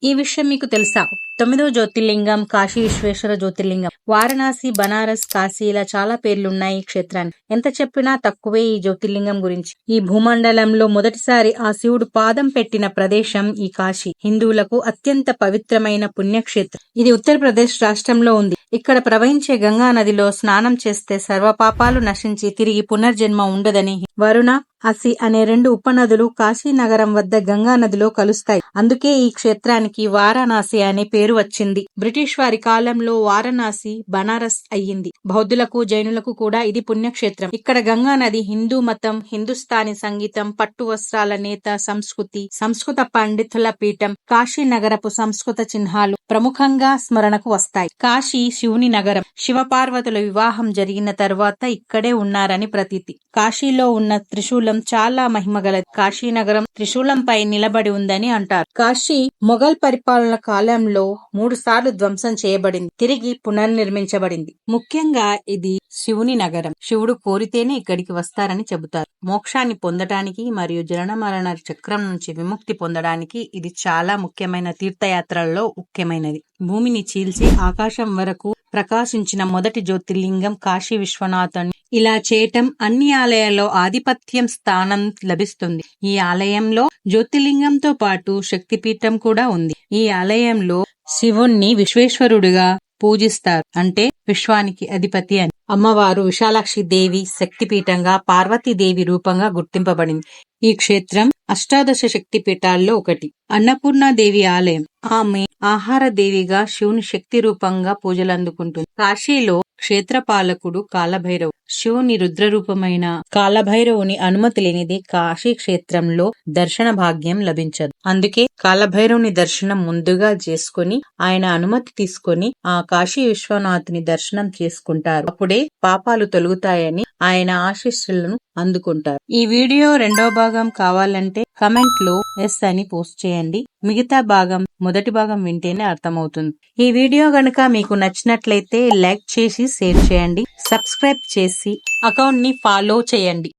ఈ విషయం మీకు తెలుసా? 9వ జ్యోతిర్లింగం కాశీ విశ్వేశ్వర జ్యోతిర్లింగం. వారణాసి, బనారస్, కాశీ ఇలా చాలా పేర్లున్నాయి ఈ క్షేత్రానికి. ఎంత చెప్పినా తక్కువే ఈ జ్యోతిర్లింగం గురించి. ఈ భూమండలంలో మొదటిసారి ఆ శివుడు పాదం పెట్టిన ప్రదేశం ఈ కాశీ. హిందువులకు అత్యంత పవిత్రమైన పుణ్యక్షేత్రం. ఇది ఉత్తరప్రదేశ్ రాష్ట్రంలో ఉంది. ఇక్కడ ప్రవహించే గంగా నదిలో స్నానం చేస్తే సర్వపాపాలు నశించి తిరిగి పునర్జన్మ ఉండదని వరుణ, అసి అనే 2 ఉపనదులు కాశీ నగరం వద్ద గంగా నదిలో కలుస్తాయి. అందుకే ఈ క్షేత్రానికి వారణాసి అనే పేరు వచ్చింది. బ్రిటిష్ వారి కాలంలో వారణాసి బనారస్ అయ్యింది. బౌద్ధులకు, జైనులకు కూడా ఇది పుణ్యక్షేత్రం. ఇక్కడ గంగా నది హిందూ మతం, హిందుస్థానీ సంగీతం, పట్టు వస్త్రాల నేత, సంస్కృతి, సంస్కృత పండితుల పీఠం, కాశీ నగరపు సంస్కృత చిహ్నాలు ప్రముఖంగా స్మరణకు వస్తాయి. కాశీ శివుని నగరం. శివపార్వతుల వివాహం జరిగిన తరువాత ఇక్కడే ఉన్నారని ప్రతీతి. కాశీలో ఉన్న త్రిశూలం చాలా మహిమగలది. కాశీ నగరం త్రిశూలంపై నిలబడి ఉందని అంటారు. కాశీ మొఘల్ పరిపాలన కాలంలో 3 సార్లు ధ్వంసం చేయబడింది, తిరిగి పునర్నిర్మించబడింది. ముఖ్యంగా ఇది శివుని నగరం. శివుడు కోరితేనే ఇక్కడికి వస్తారని చెబుతారు. మోక్షాన్ని పొందడానికి మరియు జనన మరణ చక్రం నుంచి విముక్తి పొందడానికి ఇది చాలా ముఖ్యమైన తీర్థయాత్రల్లో ముఖ్యమైనది. భూమిని చీల్చి ఆకాశం వరకు ప్రకాశించిన మొదటి జ్యోతిర్లింగం కాశీ విశ్వనాథుని. ఇలా చేయటం అన్ని ఆలయాల్లో ఆధిపత్యం స్థానం లభిస్తుంది. ఈ ఆలయంలో జ్యోతిర్లింగంతో పాటు శక్తిపీఠం కూడా ఉంది. ఈ ఆలయంలో శివుణ్ణి విశ్వేశ్వరుడిగా పూజిస్తారు, అంటే విశ్వానికి అధిపతి అని. అమ్మవారు విశాలాక్షి దేవి శక్తిపీఠంగా, పార్వతీదేవి రూపంగా గుర్తింపబడింది. ఈ క్షేత్రం అష్టాదశ శక్తి పీఠాల్లో ఒకటి. అన్నపూర్ణాదేవి ఆలయం. ఆమె ఆహార దేవిగా శివుని శక్తి రూపంగా పూజలందుకుంటుంది. కాశీలో క్షేత్రపాలకుడు కాలభైరవు. శివుని రుద్రరూపమైన కాలభైరవుని అనుమతి లేనిదే కాశీ క్షేత్రంలో దర్శన భాగ్యం లభించదు. అందుకే కాలభైరవుని దర్శనం ముందుగా చేసుకుని ఆయన అనుమతి తీసుకొని ఆ కాశీ విశ్వనాథుని దర్శనం చేసుకుంటారు. అప్పుడే పాపాలు తొలగుతాయని ఆయన ఆశీస్సులను అందుకుంటారు. ఈ వీడియో 2వ భాగం కావాలంటే కమెంట్ లో ఎస్ అని పోస్ట్ చేయండి. మిగతా భాగం మొదటి భాగం వింటేనే అర్థమవుతుంది. ఈ వీడియో గనుక మీకు నచ్చినట్లయితే లైక్ చేసి షేర్ చేయండి. సబ్స్క్రైబ్ చేసి అకౌంట్ ని ఫాలో చేయండి.